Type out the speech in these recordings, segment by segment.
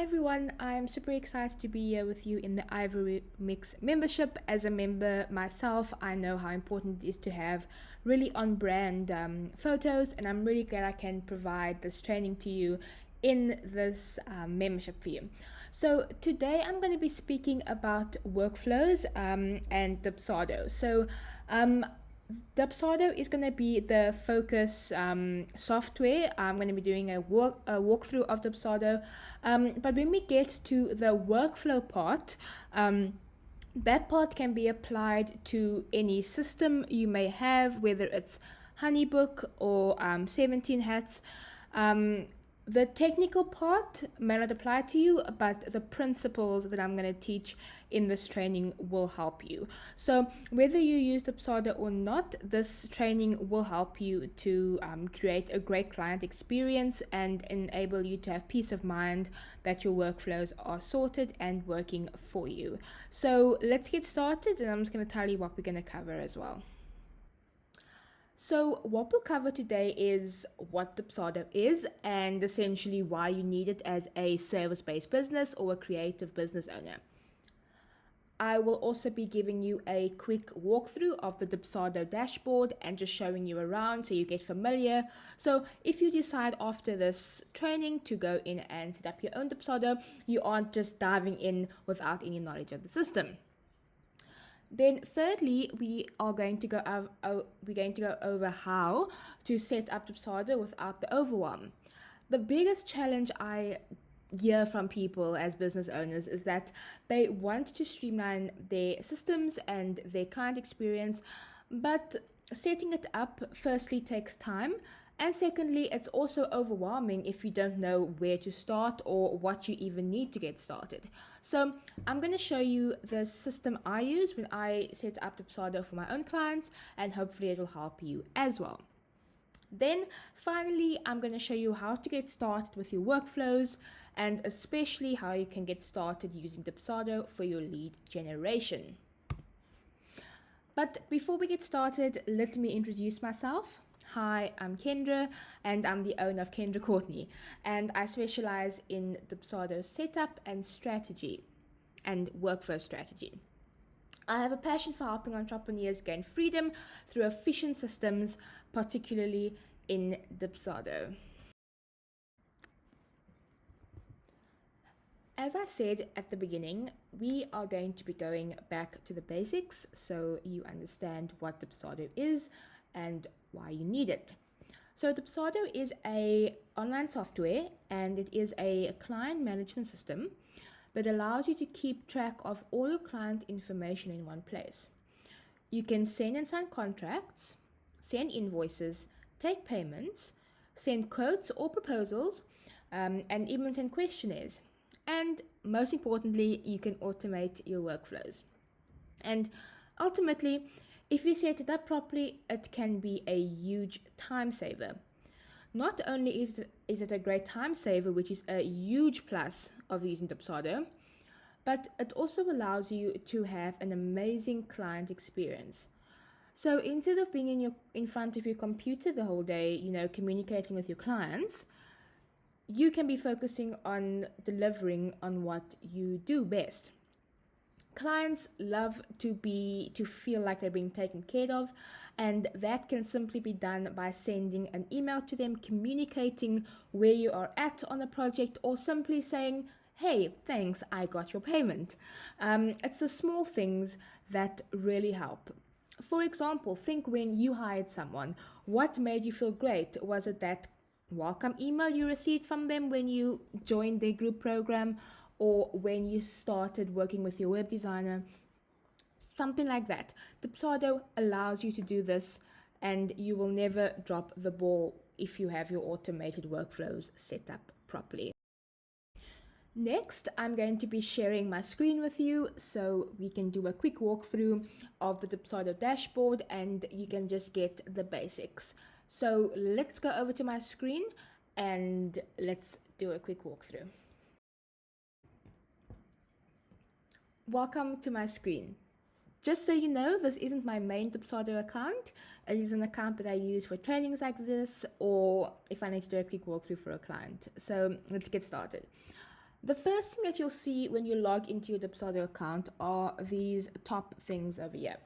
everyone, I'm super excited to be here with you in the Ivory Mix membership. As a member myself, I know how important it is to have really on brand photos, and I'm really glad I can provide this training to you in this membership for you. So, today I'm going to be speaking about workflows and Dubsado. Dubsado is going to be the focus software. I'm going to be doing a walkthrough of Dubsado. But when we get to the workflow part, that part can be applied to any system you may have, whether it's Honeybook or 17 Hats. The technical part may not apply to you, but the principles that I'm going to teach in this training will help you. So whether you use Dubsado or not, this training will help you to create a great client experience and enable you to have peace of mind that your workflows are sorted and working for you. So let's get started, and I'm just going to tell you what we're going to cover as well. So what we'll cover today is what Dubsado is and essentially why you need it as a service-based business or a creative business owner. I will also be giving you a quick walkthrough of the Dubsado dashboard and just showing you around so you get familiar. So if you decide after this training to go in and set up your own Dubsado, you aren't just diving in without any knowledge of the system. Then thirdly, we're going to go over how to set up Dubsado without the overwhelm. The biggest challenge I hear from people as business owners is that they want to streamline their systems and their client experience, but setting it up firstly takes time, and secondly, it's also overwhelming if you don't know where to start or what you even need to get started. So I'm going to show you the system I use when I set up Dubsado for my own clients, and hopefully it will help you as well. Then finally, I'm going to show you how to get started with your workflows, and especially how you can get started using Dubsado for your lead generation. But before we get started, let me introduce myself. Hi, I'm Kendra, and I'm the owner of Kendra Courtney, and I specialize in Dubsado setup and strategy and workflow strategy. I have a passion for helping entrepreneurs gain freedom through efficient systems, particularly in Dubsado. As I said at the beginning, we are going to be going back to the basics so you understand what Dubsado is and why you need it. So Dubsado is a online software, and it is a client management system that allows you to keep track of all your client information in one place. You can send and sign contracts, send invoices, take payments, send quotes or proposals, and even send questionnaires. And most importantly, you can automate your workflows. And ultimately, if you set it up properly, it can be a huge time saver. Not only is it a great time saver, which is a huge plus of using Dubsado, but it also allows you to have an amazing client experience. So instead of being in front of your computer the whole day, communicating with your clients, you can be focusing on delivering on what you do best. Clients love to feel like they're being taken care of, and that can simply be done by sending an email to them, communicating where you are at on a project, or simply saying, hey, thanks, I got your payment. It's the small things that really help. For example, think when you hired someone, what made you feel great? Was it that welcome email you received from them when you joined their group program, or when you started working with your web designer? Something like that. Dubsado allows you to do this, and you will never drop the ball if you have your automated workflows set up properly. Next, I'm going to be sharing my screen with you so we can do a quick walkthrough of the Dubsado dashboard, and you can just get the basics. So let's go over to my screen and let's do a quick walkthrough. Welcome to my screen. Just so you know, this isn't my main Dubsado account. It is an account that I use for trainings like this, or if I need to do a quick walkthrough for a client. So let's get started. The first thing that you'll see when you log into your Dubsado account are these top things over here.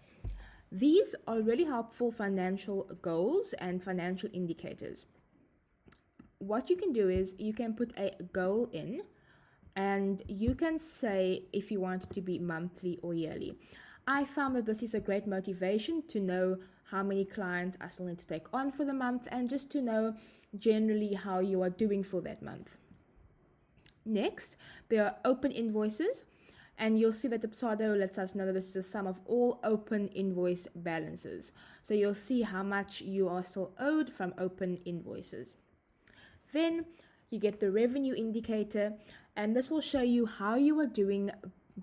These are really helpful financial goals and financial indicators. What you can do is you can put a goal in, and you can say if you want it to be monthly or yearly. I found that this is a great motivation to know how many clients I still need to take on for the month, and just to know generally how you are doing for that month. Next, there are open invoices, and you'll see that Dubsado lets us know that this is the sum of all open invoice balances. So you'll see how much you are still owed from open invoices. Then you get the revenue indicator, and this will show you how you are doing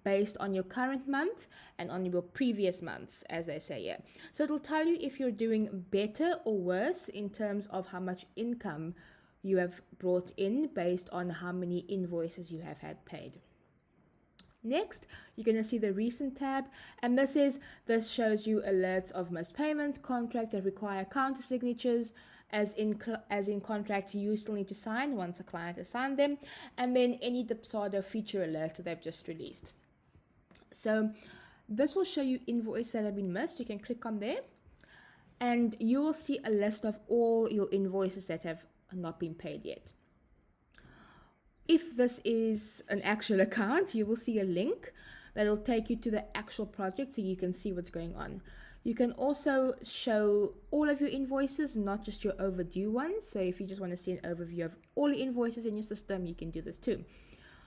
based on your current month and on your previous months, as they say here. So it'll tell you if you're doing better or worse in terms of how much income you have brought in based on how many invoices you have had paid. Next, you're going to see the recent tab, and this shows you alerts of missed payments, contracts that require counter signatures, as in contracts you still need to sign once a client has signed them, and then any Dubsado feature alerts that they've just released. So this will show you invoices that have been missed. You can click on there, and you will see a list of all your invoices that have not been paid yet. If this is an actual account, you will see a link that will take you to the actual project so you can see what's going on. You can also show all of your invoices, not just your overdue ones. So if you just want to see an overview of all the invoices in your system, you can do this too.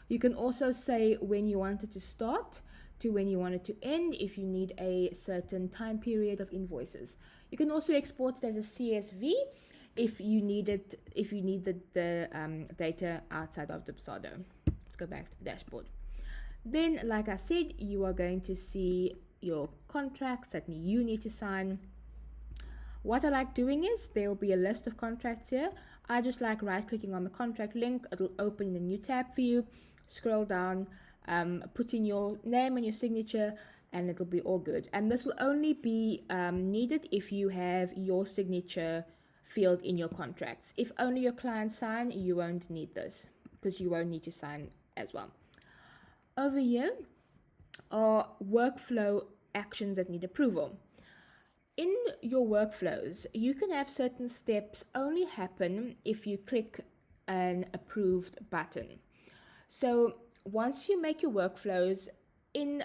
You can also say when you want it to start to when you want it to end if you need a certain time period of invoices. You can also export it as a CSV if you need the data outside of Dubsado. Let's go back to the dashboard. Then, like I said, you are going to see your contracts that you need to sign. What I like doing is there will be a list of contracts here. I just like right clicking on the contract link. It'll open a new tab for you. Scroll down, put in your name and your signature, and it'll be all good. And this will only be needed if you have your signature field in your contracts. If only your clients sign, you won't need this because you won't need to sign as well. Over here are workflow actions that need approval. In your workflows, you can have certain steps only happen if you click an approved button. So once you make your workflows, in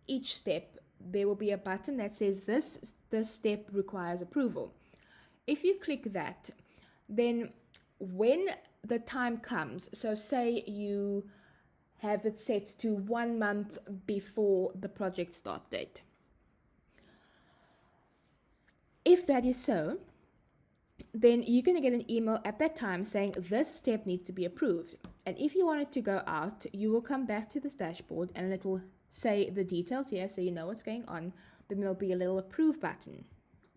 each step, there will be a button that says this step requires approval. If you click that, then when the time comes, so say you have it set to 1 month before the project start date. If that is so, then you're going to get an email at that time saying this step needs to be approved. And if you want it to go out, you will come back to this dashboard and it will say the details here so you know what's going on. Then there'll be a little approve button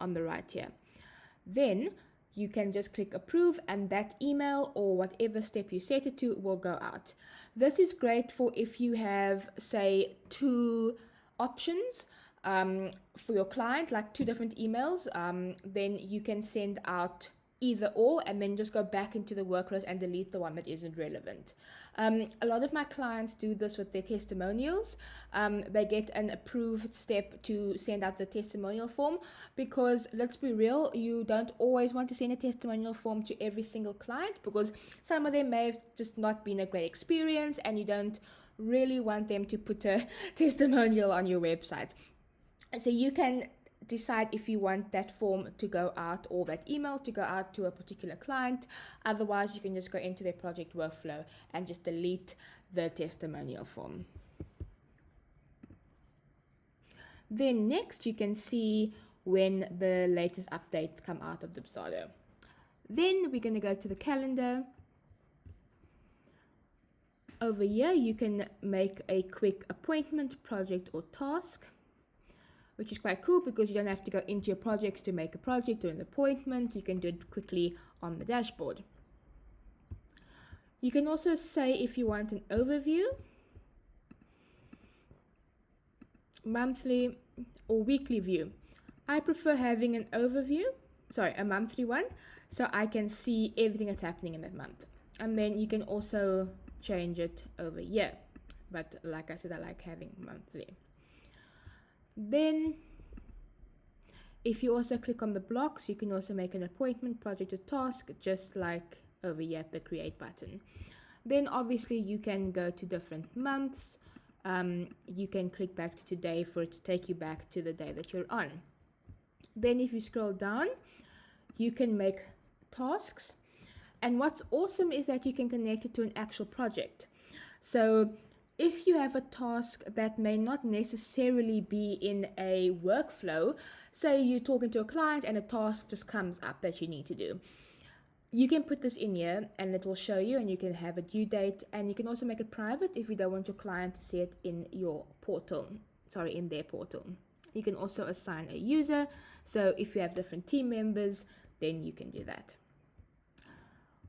on the right here. Then you can just click approve and that email or whatever step you set it to will go out. This is great for if you have, say, 2 options for your client, like 2 different emails, then you can send out either or and then just go back into the workflows and delete the one that isn't relevant. A lot of my clients do this with their testimonials. They get an approved step to send out the testimonial form because, let's be real, you don't always want to send a testimonial form to every single client because some of them may have just not been a great experience and you don't really want them to put a testimonial on your website. So you can decide if you want that form to go out or that email to go out to a particular client. Otherwise, you can just go into their project workflow and just delete the testimonial form. Then next, you can see when the latest updates come out of Dubsado. Then we're going to go to the calendar. Over here, you can make a quick appointment, project, or task, which is quite cool because you don't have to go into your projects to make a project or an appointment. You can do it quickly on the dashboard. You can also say if you want an overview, monthly or weekly view. I prefer having an overview, a monthly one, so I can see everything that's happening in that month. And then you can also change it over here. But like I said, I like having monthly. Then if you also click on the blocks, you can also make an appointment, project, or task, just like over here at the create button. Then obviously you can go to different months. You can click back to today for it to take you back to the day that you're on. Then if you scroll down, you can make tasks. And what's awesome is that you can connect it to an actual project. So if you have a task that may not necessarily be in a workflow, say you're talking to a client and a task just comes up that you need to do, you can put this in here and it will show you, and you can have a due date, and you can also make it private if you don't want your client to see it in your portal, in their portal. You can also assign a user, so if you have different team members, then you can do that.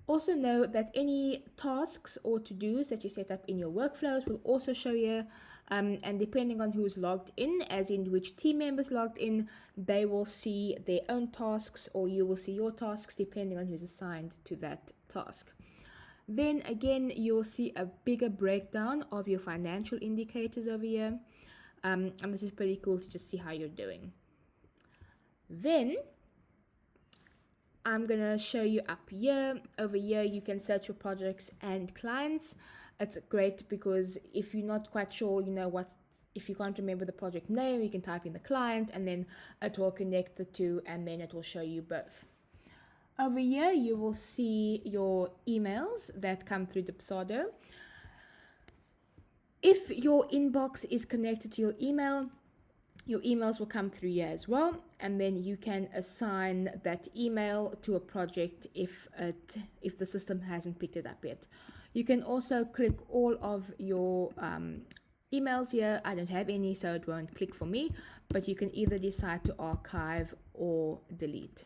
Also know that any tasks or to-dos that you set up in your workflows will also show you, and depending on who's logged in, as in which team members logged in, they will see their own tasks, or you will see your tasks depending on who's assigned to that task. Then again, you'll see a bigger breakdown of your financial indicators over here, and this is pretty cool to just see how you're doing. Then I'm gonna show you up here. Over here you can search for projects and clients. It's great because if you're not quite sure, if you can't remember the project name, you can type in the client and then it will connect the two, and then it will show you both. Over here you will see your emails that come through Dubsado. If your inbox is connected to your emails will come through here as well, and then you can assign that email to a project if the system hasn't picked it up yet. You can also click all of your emails here. I don't have any, so it won't click for me, but you can either decide to archive or delete.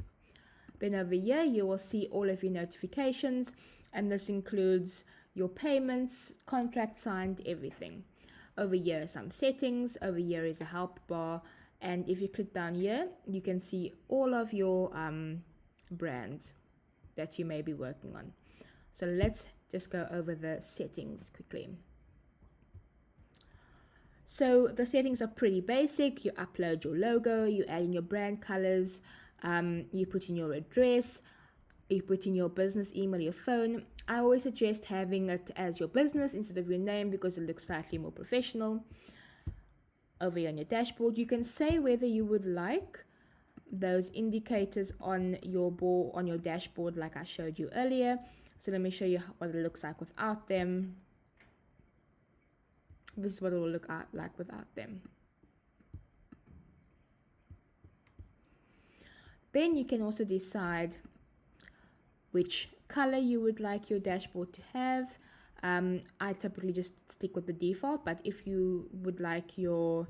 Then over here you will see all of your notifications, and this includes your payments, contract signed, everything. Over here are some settings. Over here is a help bar, and if you click down here, you can see all of your brands that you may be working on. So let's just go over the settings quickly. So the settings are pretty basic. You upload your logo, you add in your brand colors, you put in your address, you put in your business email, your phone. I always suggest having it as your business instead of your name because it looks slightly more professional. Over here on your dashboard, you can say whether you would like those indicators on your board, on your dashboard, like I showed you earlier. So let me show you what it looks like without them. This is what it will look like without them. Then you can also decide which color you would like your dashboard to have. I typically just stick with the default, but if you would like your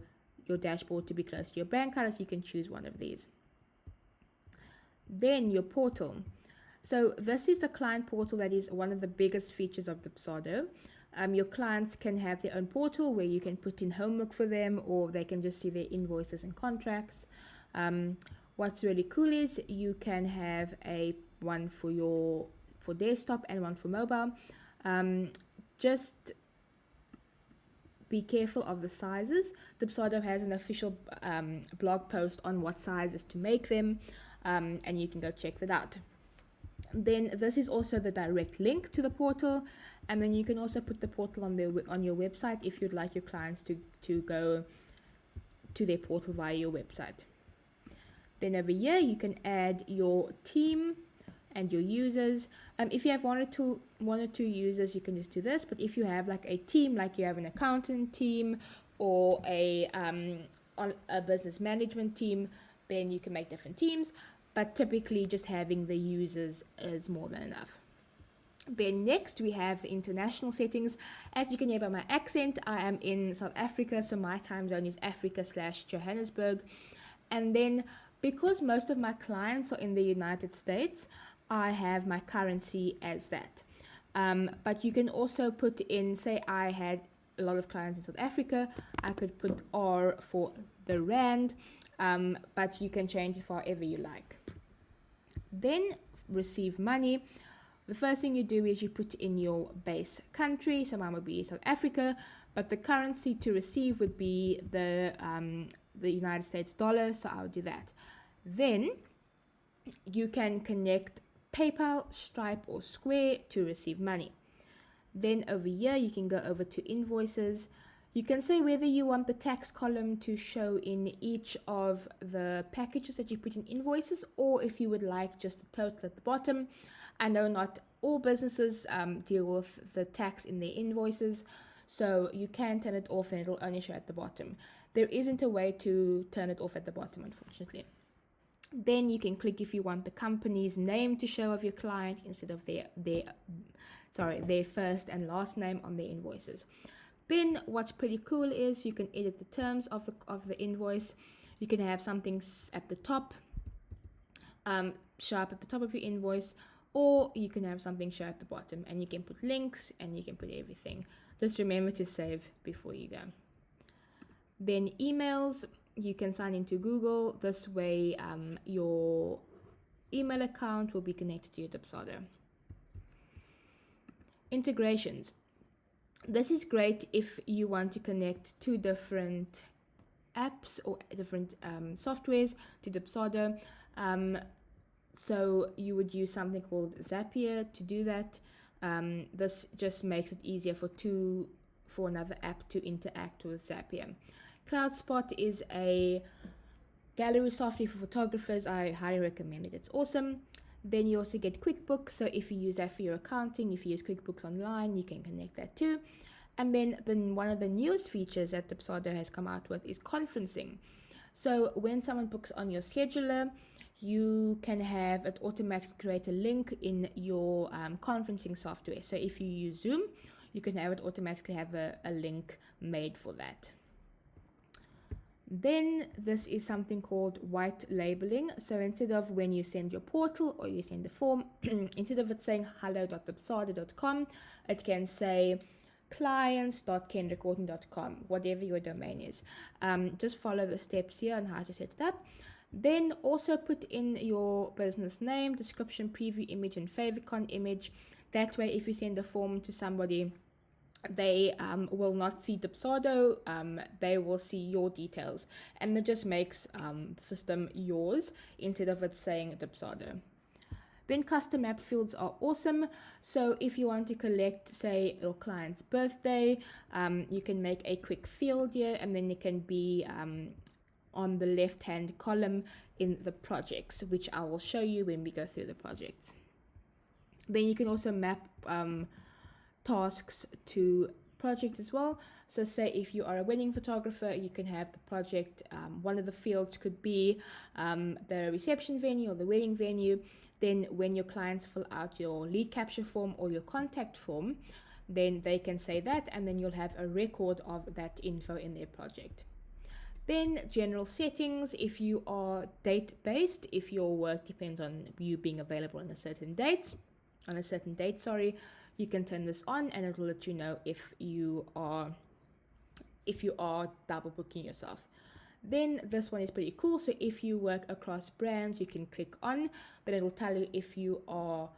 dashboard to be close to your brand colors, you can choose one of these. Then your portal. So this is the client portal that is one of the biggest features of Dubsado. Your clients can have their own portal where you can put in homework for them, or they can just see their invoices and contracts. What's really cool is you can have one for desktop and one for mobile. Just be careful of the sizes. Dubsado has an official blog post on what sizes to make them, and you can go check that out. Then this is also the direct link to the portal, and then you can also put the portal on your website if you'd like your clients to go to their portal via your website. Then over here you can add your team and your users. If you have one or two users, you can just do this, but if you have like a team, like you have an accountant team or a business management team, then you can make different teams, but typically just having the users is more than enough. Then next we have the international settings. As you can hear by my accent, I am in South Africa, so my time zone is Africa/Johannesburg. And then because most of my clients are in the United States, I have my currency as that. But you can also put in, say I had a lot of clients in South Africa, I could put R for the rand, but you can change it for however you like. Then receive money. The first thing you do is you put in your base country. So mine would be South Africa, but the currency to receive would be the United States dollar. So I'll do that. Then you can connect PayPal, Stripe, or Square to receive money. Then over here, you can go over to invoices. You can say whether you want the tax column to show in each of the packages that you put in invoices, or if you would like just a total at the bottom. I know not all businesses deal with the tax in their invoices, so you can turn it off and it'll only show at the bottom. There isn't a way to turn it off at the bottom, unfortunately. Then you can click if you want the company's name to show of your client instead of their first and last name on their invoices. Then what's pretty cool is you can edit the terms of the invoice. You can have something at the top, show up at the top of your invoice, or you can have something show at the bottom, and you can put links and you can put everything. Just remember to save before you go. Then emails. You can sign into Google. This way, your email account will be connected to your Dubsado. Integrations. This is great if you want to connect two different apps or different softwares to Dubsado. So you would use something called Zapier to do that. This just makes it easier for another app to interact with Zapier. CloudSpot is a gallery software for photographers. I highly recommend it. It's awesome. Then you also get QuickBooks. So if you use that for your accounting, if you use QuickBooks Online, you can connect that too. And then one of the newest features that Dubsado has come out with is conferencing. So when someone books on your scheduler, you can have it automatically create a link in your conferencing software. So if you use Zoom, you can have it automatically have a link made for that. Then this is something called white labeling. So instead of when you send your portal or you send the form, instead of it saying hello.dubsado.com, it can say clients.kendracourtney.com, whatever your domain is. Just follow the steps here on how to set it up. Then also put in your business name, description, preview image, and favicon image. That way, if you send a form to somebody, they will not see Dubsado, they will see your details, and it just makes the system yours instead of it saying Dubsado. Then custom map fields are awesome. So if you want to collect, say, your client's birthday, you can make a quick field here, and then it can be on the left hand column in the projects, which I will show you when we go through the projects. Then you can also map tasks to project as well. So say if you are a wedding photographer, you can have the project, one of the fields could be the reception venue or the wedding venue. Then when your clients fill out your lead capture form or your contact form, then they can say that, and then you'll have a record of that info in their project. Then general settings, if you are date based, if your work depends on you being available on a certain date, you can turn this on, and it will let you know if you are double booking yourself. Then this one is pretty cool. So if you work across brands, you can click on, but it will tell you if you are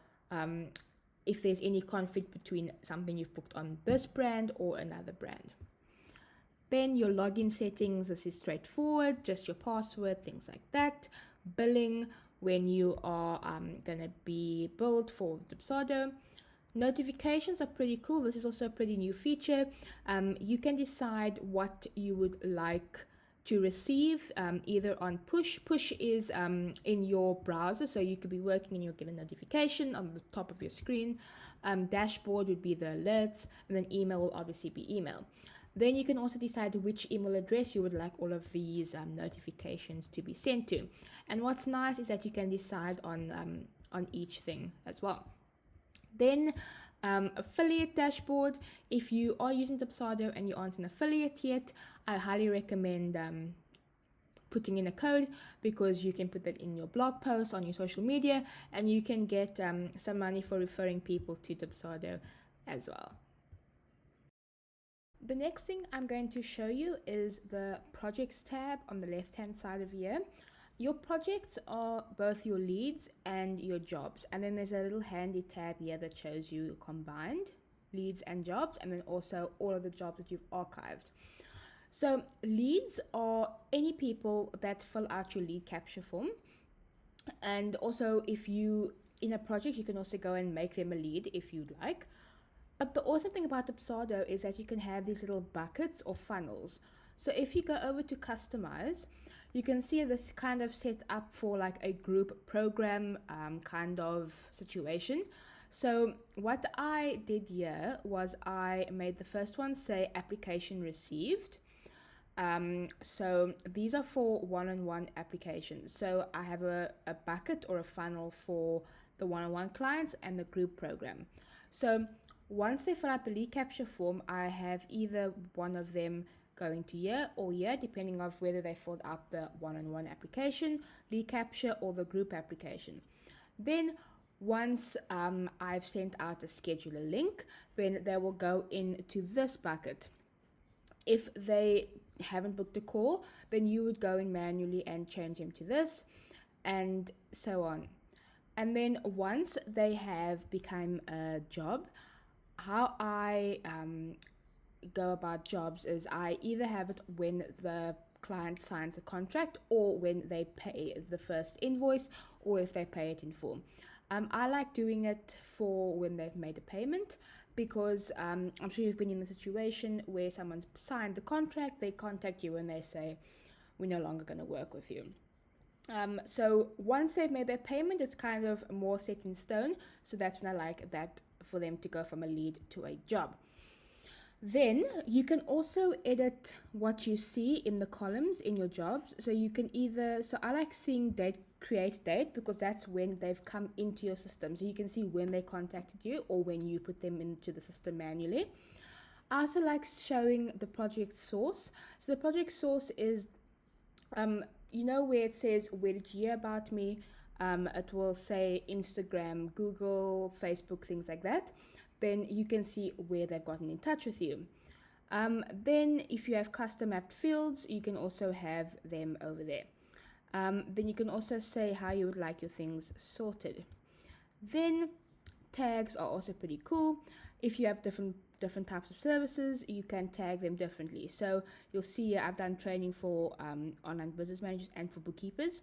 if there's any conflict between something you've booked on this brand or another brand. Then your login settings, this is straightforward, just your password, things like that. Billing, when you are going to be billed for Dubsado. Notifications are pretty cool. This is also a pretty new feature. You can decide what you would like to receive, either on push. Push is in your browser, so you could be working and you'll get a notification on the top of your screen. Dashboard would be the alerts, and then email will obviously be email. Then you can also decide which email address you would like all of these notifications to be sent to. And what's nice is that you can decide on each thing as well. Then affiliate dashboard. If you are using Dubsado and you aren't an affiliate yet, I highly recommend putting in a code, because you can put that in your blog post on your social media, and you can get some money for referring people to Dubsado as well. The next thing I'm going to show you is the projects tab on the left hand side of here. Your projects are both your leads and your jobs. And then there's a little handy tab here that shows you combined leads and jobs, and then also all of the jobs that you've archived. So leads are any people that fill out your lead capture form. And also, if you in a project, you can also go and make them a lead if you'd like. But the awesome thing about Dubsado is that you can have these little buckets or funnels. So if you go over to customize, you can see this kind of set up for like a group program kind of situation. So what I did here was I made the first one say application received. So these are for one-on-one applications. So I have a bucket or a funnel for the one-on-one clients and the group program. So once they fill out the lead capture form, I have either one of them going to here or here, depending on whether they filled out the one-on-one application, lead capture, or the group application. Then once I've sent out a scheduler link, then they will go into this bucket. If they haven't booked a call, then you would go in manually and change them to this, and so on. And then once they have become a job, how I go about jobs is I either have it when the client signs a contract or when they pay the first invoice or if they pay it in full. I like doing it for when they've made a payment because I'm sure you've been in a situation where someone's signed the contract, they contact you and they say, we're no longer going to work with you. So once they've made their payment, it's kind of more set in stone. So that's when I like that for them to go from a lead to a job. Then you can also edit what you see in the columns in your jobs. So you can so I like seeing date, create date, because that's when they've come into your system. So you can see when they contacted you or when you put them into the system manually. I also like showing the project source. So the project source is, where it says, where did you hear about me? It will say Instagram, Google, Facebook, things like that. Then you can see where they've gotten in touch with you. Then if you have custom mapped fields, you can also have them over there. Then you can also say how you would like your things sorted. Then tags are also pretty cool. If you have different types of services, you can tag them differently. So you'll see I've done training for online business managers and for bookkeepers.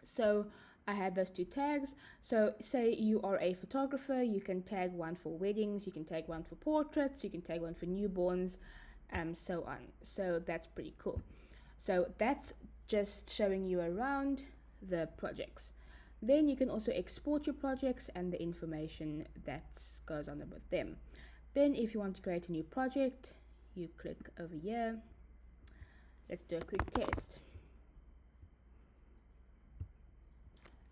So I had those two tags. So say you are a photographer, you can tag one for weddings, you can tag one for portraits, you can tag one for newborns, so on. So that's pretty cool. So that's just showing you around the projects. Then you can also export your projects and the information that goes on with them. Then if you want to create a new project, you click over here. Let's do a quick test.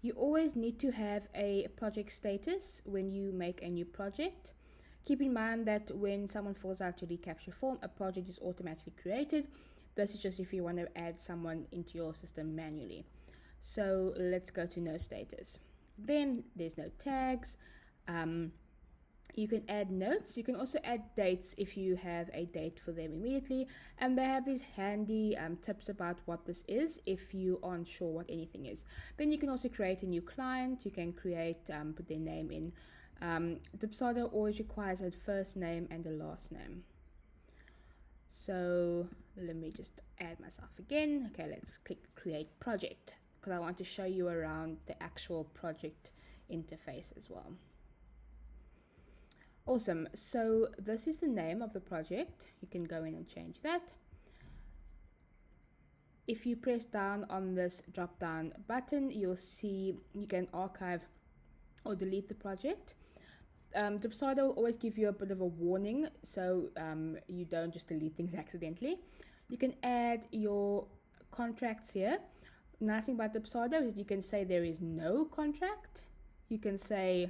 You always need to have a project status when you make a new project. Keep in mind that when someone fills out your lead capture form, a project is automatically created. This is just if you want to add someone into your system manually. So let's go to no status. Then there's no tags. You can add notes. You can also add dates if you have a date for them immediately. And they have these handy tips about what this is if you aren't sure what anything is. Then you can also create a new client. You can create, put their name in. Dubsado always requires a first name and a last name. So let me just add myself again. Okay, let's click create project because I want to show you around the actual project interface as well. Awesome. So this is the name of the project. You can go in and change that. If you press down on this drop down button, you'll see you can archive or delete the project. Dubsado will always give you a bit of a warning so you don't just delete things accidentally. You can add your contracts here. Nice thing about Dubsado is you can say there is no contract. You can say,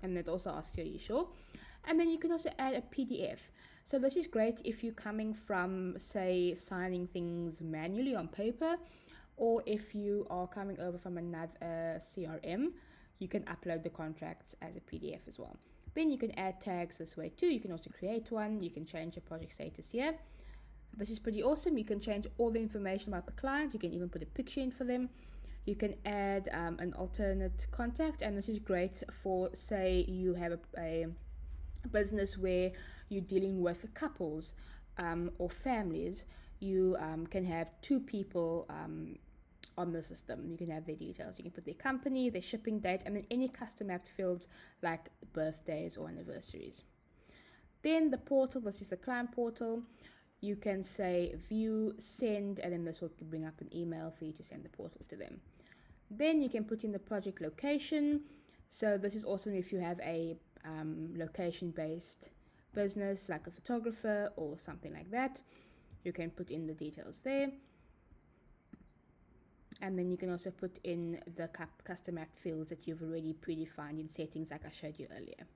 and it also asks you, are you sure? And then you can also add a PDF. So this is great if you're coming from, say, signing things manually on paper, or if you are coming over from another CRM, you can upload the contracts as a PDF as well. Then you can add tags this way too. You can also create one. You can change your project status here. This is pretty awesome. You can change all the information about the client. You can even put a picture in for them. You can add an alternate contact, and this is great for, say, you have a business where you're dealing with couples or families. You can have two people on the system. You can have their details. You can put their company, their shipping date, and then any custom mapped fields like birthdays or anniversaries. Then the portal, this is the client portal. You can say view, send, and then this will bring up an email for you to send the portal to them. Then you can put in the project location. So this is awesome if you have a location-based business like a photographer or something like that. You can put in the details there. And then you can also put in the custom mapped fields that you've already predefined in settings like I showed you earlier.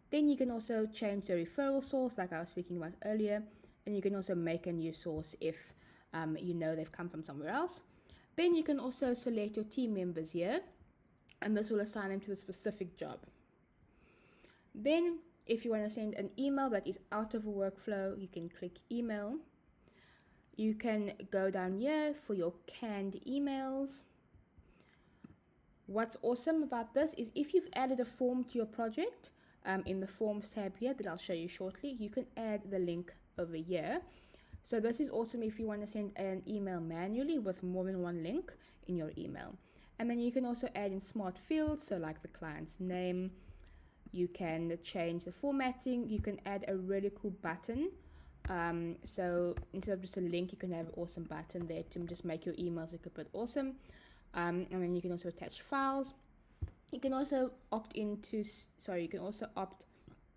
Then you can also change the referral source like I was speaking about earlier. And you can also make a new source if you know they've come from somewhere else. Then you can also select your team members here, and this will assign them to the specific job. Then if you want to send an email that is out of a workflow, you can click email. You can go down here for your canned emails. What's awesome about this is if you've added a form to your project, in the forms tab here that I'll show you shortly, you can add the link over here. So this is awesome if you want to send an email manually with more than one link in your email. And then you can also add in smart fields, so like the client's name. You can change the formatting. You can add a really cool button. So instead of just a link, you can have an awesome button there to just make your emails look a bit awesome. And then you can also attach files. You can also opt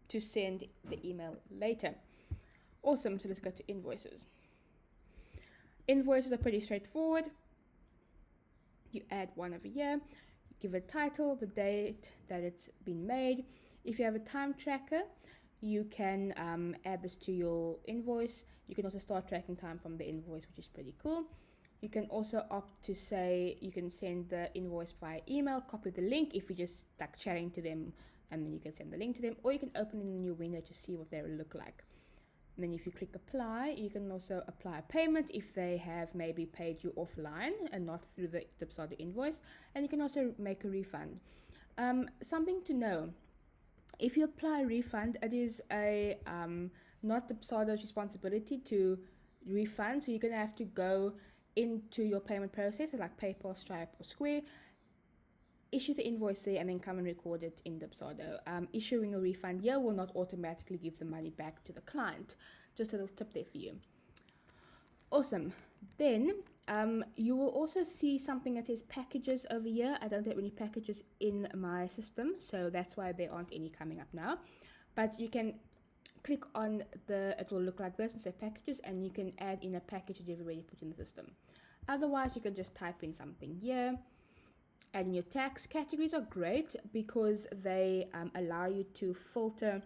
to send the email later. Awesome, so let's go to invoices. Invoices are pretty straightforward. You add one over here, give a title, the date that it's been made. If you have a time tracker, you can add this to your invoice. You can also start tracking time from the invoice, which is pretty cool. You can also opt to say you can send the invoice via email, copy the link if you're just like chatting to them, and then you can send the link to them, or you can open in a new window to see what they will look like. And then if you click apply, you can also apply a payment if they have maybe paid you offline and not through the Dubsado invoice. And you can also make a refund. Something to know, if you apply a refund, it is a not Dubsado's responsibility to refund. So you're going to have to go into your payment process like PayPal, Stripe, or Square, issue the invoice there, and then come and record it in Dubsado. Issuing a refund here will not automatically give the money back to the client. Just a little tip there for you. Awesome. Then you will also see something that says packages over here. I don't have any packages in my system, so that's why there aren't any coming up now. But you can click on it will look like this and say packages, and you can add in a package that you've already put in the system. Otherwise, you can just type in something here. Adding your tax categories are great because they allow you to filter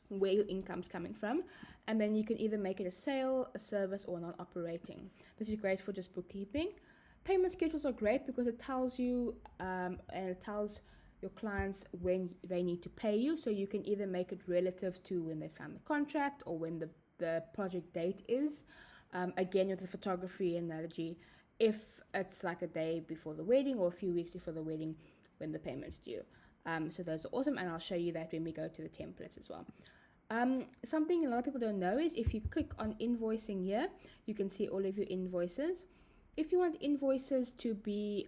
where your income's coming from, and then you can either make it a sale, a service, or non-operating. This is great for just bookkeeping. Payment schedules are great because it tells you and it tells your clients when they need to pay you, so you can either make it relative to when they found the contract or when the project date is. Again, with the photography analogy, if it's like a day before the wedding or a few weeks before the wedding when the payment's due. So those are awesome, and I'll show you that when we go to the templates as well. Something a lot of people don't know is if you click on invoicing here, you can see all of your invoices. If you want invoices to be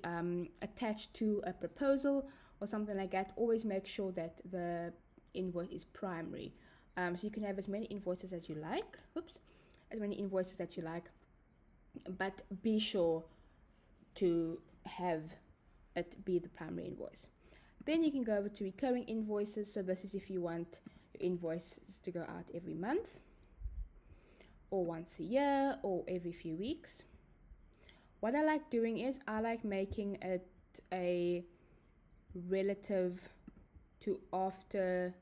attached to a proposal or something like that, always make sure that the invoice is primary. So you can have as many invoices as you like. As many invoices that you like. But be sure to have it be the primary invoice. Then you can go over to recurring invoices. So this is if you want your invoices to go out every month or once a year or every few weeks. What I like doing is I like making it a relative to after,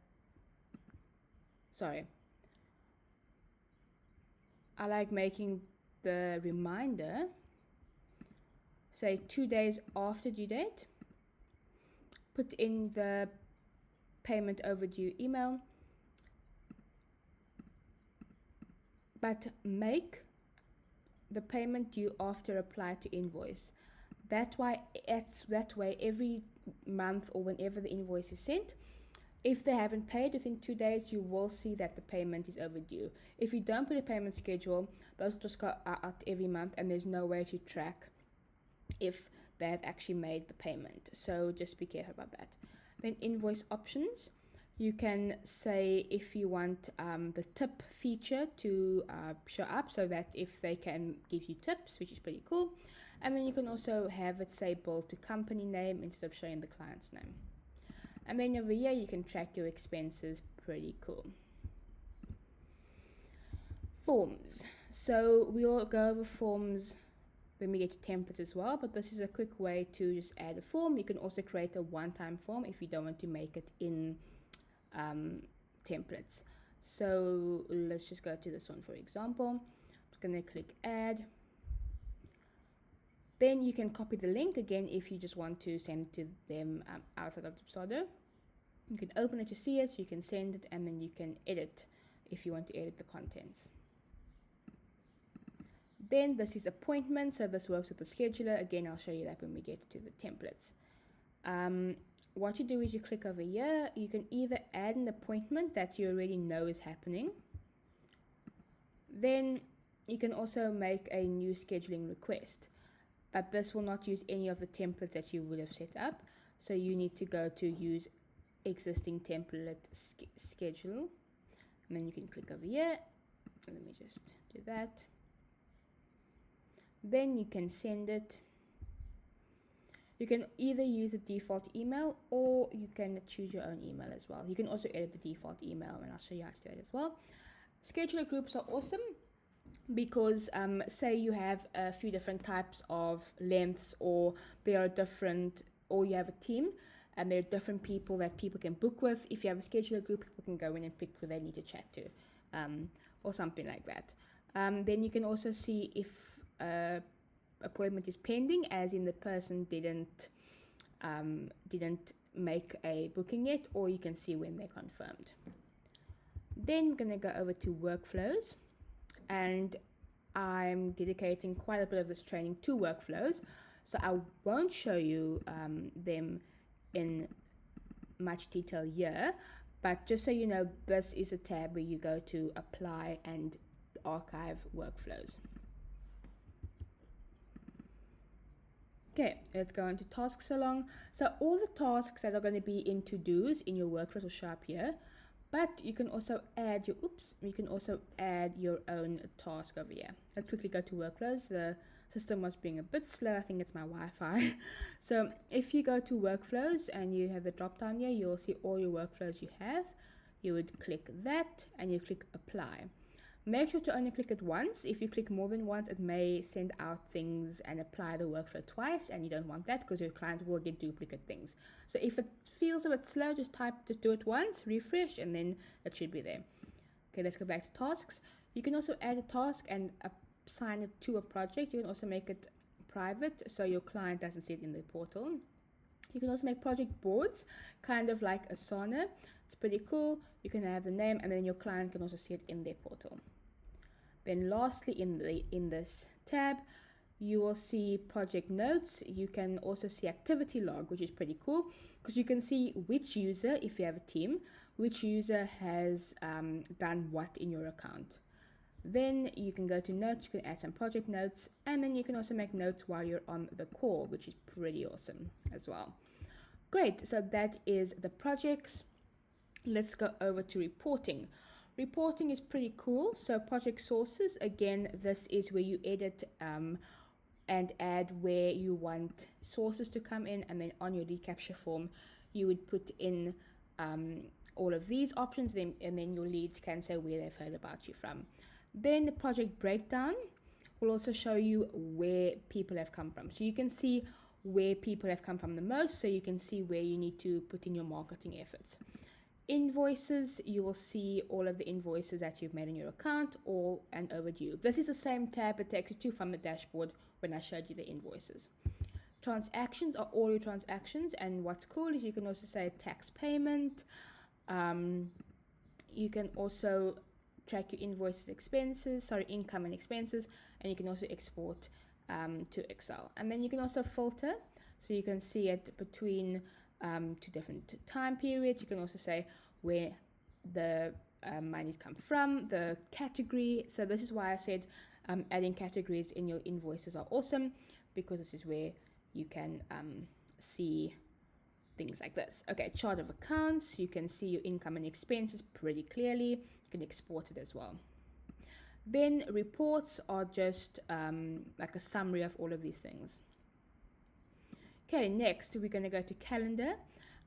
I like making the reminder say 2 days after due date. Put in the payment overdue email, but make the payment due after apply to invoice. That way every month or whenever the invoice is sent, if they haven't paid within 2 days, you will see that the payment is overdue. If you don't put a payment schedule, those will just go out every month, and there's no way to track if they have actually made the payment. So just be careful about that. Then invoice options. You can say if you want the tip feature to show up, so that if they can give you tips, which is pretty cool. And then you can also have it say bill to company name instead of showing the client's name. And then over here, you can track your expenses. Pretty cool. Forms. So we'll go over forms when we get to templates as well, but this is a quick way to just add a form. You can also create a one-time form if you don't want to make it in templates. So let's just go to this one, for example. I'm just going to click add. Then you can copy the link again if you just want to send it to them outside of Dubsado. You can open it to see it, you can send it, and then you can edit if you want to edit the contents. Then this is appointments, so this works with the scheduler. Again, I'll show you that when we get to the templates. What you do is you click over here. You can either add an appointment that you already know is happening. Then you can also make a new scheduling request. But this will not use any of the templates that you would have set up. So you need to go to use existing template schedule. And then you can click over here. Let me just do that. Then you can send it. You can either use the default email or you can choose your own email as well. You can also edit the default email, and I'll show you how to do it as well. Scheduler groups are awesome because say you have a few different types of lengths, or there are different, or you have a team and there are different people that people can book with. If you have a scheduler group, people can go in and pick who they need to chat to, or something like that. Then you can also see if appointment is pending, as in the person didn't make a booking yet, or you can see when they're confirmed. Then we're going to go over to workflows, and I'm dedicating quite a bit of this training to workflows, so I won't show you them in much detail here, but just so you know, this is a tab where you go to apply and archive workflows. Okay, let's go into tasks along. So all the tasks that are going to be in to-dos in your workflows will show up here, but you can also add your own task over here. Let's quickly go to workflows. The system was being a bit slow. I think it's my Wi-Fi. So if you go to workflows and you have the drop down here, you'll see all your workflows you have. You would click that and you click apply. Make sure to only click it once. If you click more than once, it may send out things and apply the workflow twice, and you don't want that because your client will get duplicate things. So if it feels a bit slow, just do it once, refresh, and then it should be there. Okay, let's go back to tasks. You can also add a task and assign it to a project. You can also make it private so your client doesn't see it in the portal. You can also make project boards, kind of like Asana. It's pretty cool. You can have the name, and then your client can also see it in their portal. Then lastly, in this tab, you will see project notes. You can also see activity log, which is pretty cool because you can see which user, if you have a team, which user has done what in your account. Then you can go to notes, you can add some project notes, and then you can also make notes while you're on the call, which is pretty awesome as well. Great, so that is the projects. Let's go over to reporting. Reporting is pretty cool. So project sources, again, this is where you edit and add where you want sources to come in, and then on your lead capture form, you would put in all of these options, and then your leads can say where they've heard about you from. Then the project breakdown will also show you where people have come from. So you can see where people have come from the most, so you can see where you need to put in your marketing efforts. Invoices, you will see all of the invoices that you've made in your account, all and overdue. This is the same tab it takes you to from the dashboard when I showed you the invoices. Transactions are all your transactions, and what's cool is you can also say tax payment. You can also track your income and expenses, and you can also export to Excel. And then you can also filter, so you can see it between two different time periods. You can also say where the monies come from, the category. So this is why I said adding categories in your invoices are awesome, because this is where you can see things like this. Okay, chart of accounts. You can see your income and expenses pretty clearly. You can export it as well. Then reports are just like a summary of all of these things. Okay, next we're going to go to calendar.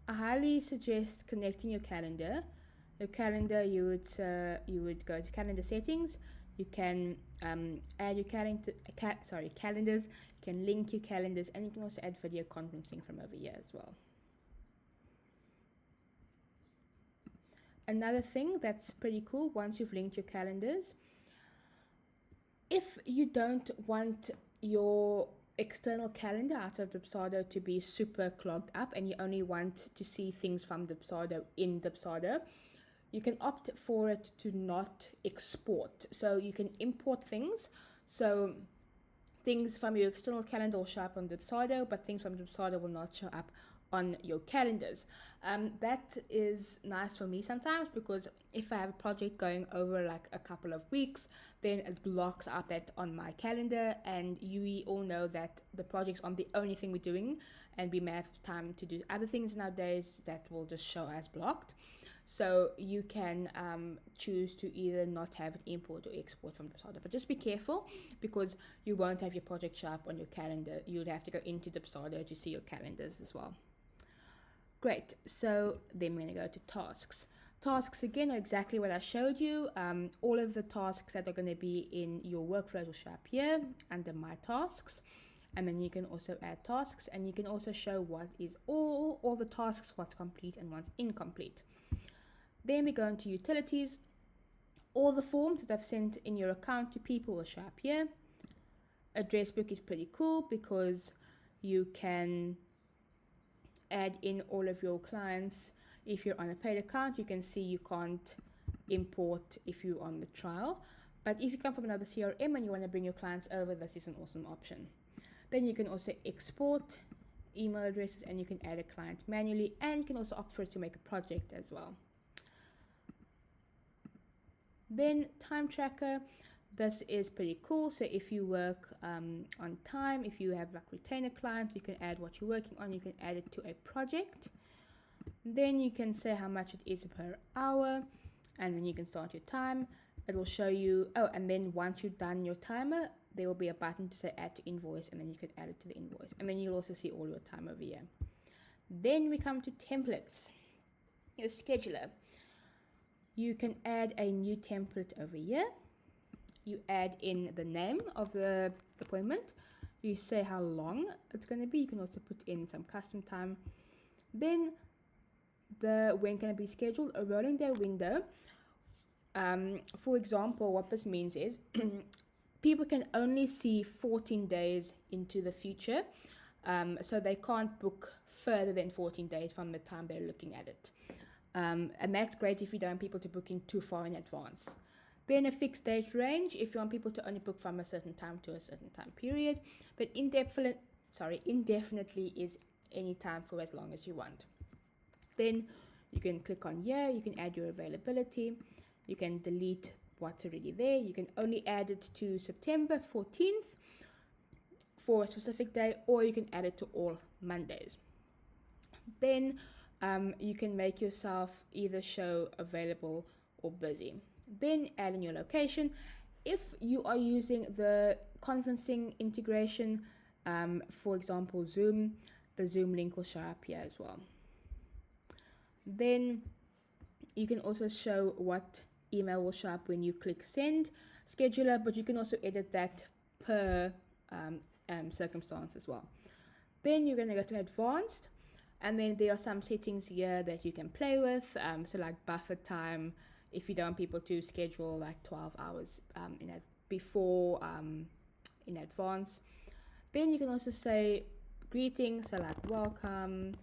I highly suggest connecting your calendar. Your calendar, you would go to calendar settings. You can add your calendars. You can link your calendars, and you can also add video conferencing from over here as well. Another thing that's pretty cool, once you've linked your calendars, if you don't want your external calendar out of Dubsado to be super clogged up and you only want to see things from Dubsado in Dubsado, you can opt for it to not export. So you can import things. So things from your external calendar will show up on Dubsado, but things from Dubsado will not show up on your calendars. That is nice for me sometimes, because if I have a project going over like a couple of weeks, then it blocks out that on my calendar, and we all know that the projects aren't the only thing we're doing, and we may have time to do other things nowadays that will just show as blocked. So you can choose to either not have it import or export from Dubsado, but just be careful, because you won't have your project show up on your calendar. You'll have to go into Dubsado to see your calendars as well. Great, so then we're going to go to tasks. Tasks again are exactly what I showed you. All of the tasks that are going to be in your workflows will show up here under my tasks. And then you can also add tasks, and you can also show what is all the tasks, what's complete and what's incomplete. Then we go into utilities. All the forms that I've sent in your account to people will show up here. Address book is pretty cool, because you can add in all of your clients. If you're on a paid account, you can see you can't import if you're on the trial. But if you come from another CRM and you want to bring your clients over, this is an awesome option. Then you can also export email addresses, and you can add a client manually, and you can also opt for it to make a project as well. Then time tracker. This is pretty cool. So if you work on time, if you have like retainer clients, you can add what you're working on. You can add it to a project. Then you can say how much it is per hour, and then you can start your time. It will show you, and then once you've done your timer, there will be a button to say add to invoice, and then you can add it to the invoice. And then you'll also see all your time over here. Then we come to templates. Your scheduler. You can add a new template over here. You add in the name of the appointment. You say how long it's going to be. You can also put in some custom time. Then when can it be scheduled? A rolling day window. For example, what this means is people can only see 14 days into the future. So they can't book further than 14 days from the time they're looking at it. And that's great if you don't want people to book in too far in advance. Then a fixed date range, if you want people to only book from a certain time to a certain time period. But indefinitely is any time for as long as you want. Then you can click on here, you can add your availability, you can delete what's already there, you can only add it to September 14th for a specific day, or you can add it to all Mondays. Then you can make yourself either show available or busy. Then add in your location. If you are using the conferencing integration, for example Zoom, the Zoom link will show up here as well. Then you can also show what email will show up when you click send scheduler, but you can also edit that per circumstance as well. Then you're going to go to advanced, and then there are some settings here that you can play with, so like buffer time, if you don't want people to schedule like 12 hours before in advance. Then you can also say greetings, so like welcome.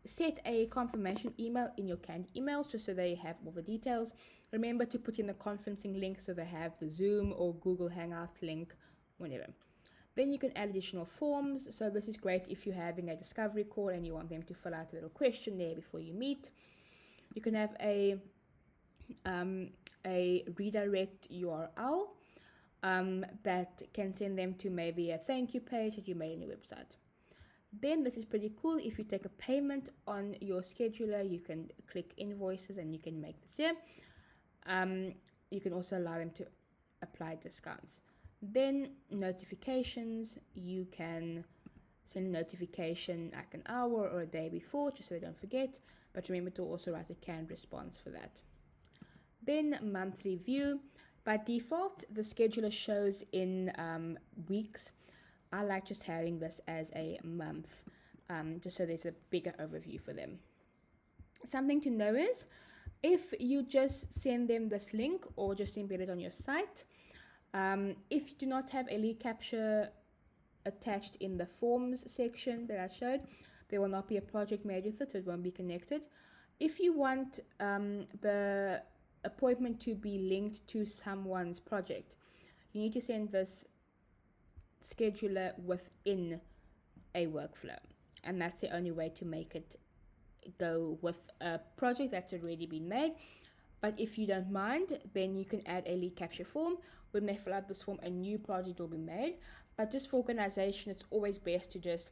Set a confirmation email in your canned emails just so they have all the details. Remember to put in the conferencing link so they have the Zoom or Google Hangouts link, whenever. Then you can add additional forms. So this is great if you're having a discovery call and you want them to fill out a little questionnaire before you meet. You can have a redirect URL that can send them to maybe a thank you page that you made on your website. Then this is pretty cool. If you take a payment on your scheduler, you can click invoices and you can make this here. You can also allow them to apply discounts. Then notifications, you can send a notification like an hour or a day before, just so they don't forget. But remember to also write a canned response for that. Then monthly view. By default, the scheduler shows in weeks. I like just having this as a month, just so there's a bigger overview for them. Something to know is, if you just send them this link or just embed it on your site, if you do not have a lead capture attached in the forms section that I showed, there will not be a project made with it, so it won't be connected. If you want the appointment to be linked to someone's project, you need to send this scheduler within a workflow, and that's the only way to make it go with a project that's already been made. But if you don't mind, then you can add a lead capture form. When they fill out this form, a new project will be made. But just for organization, it's always best to just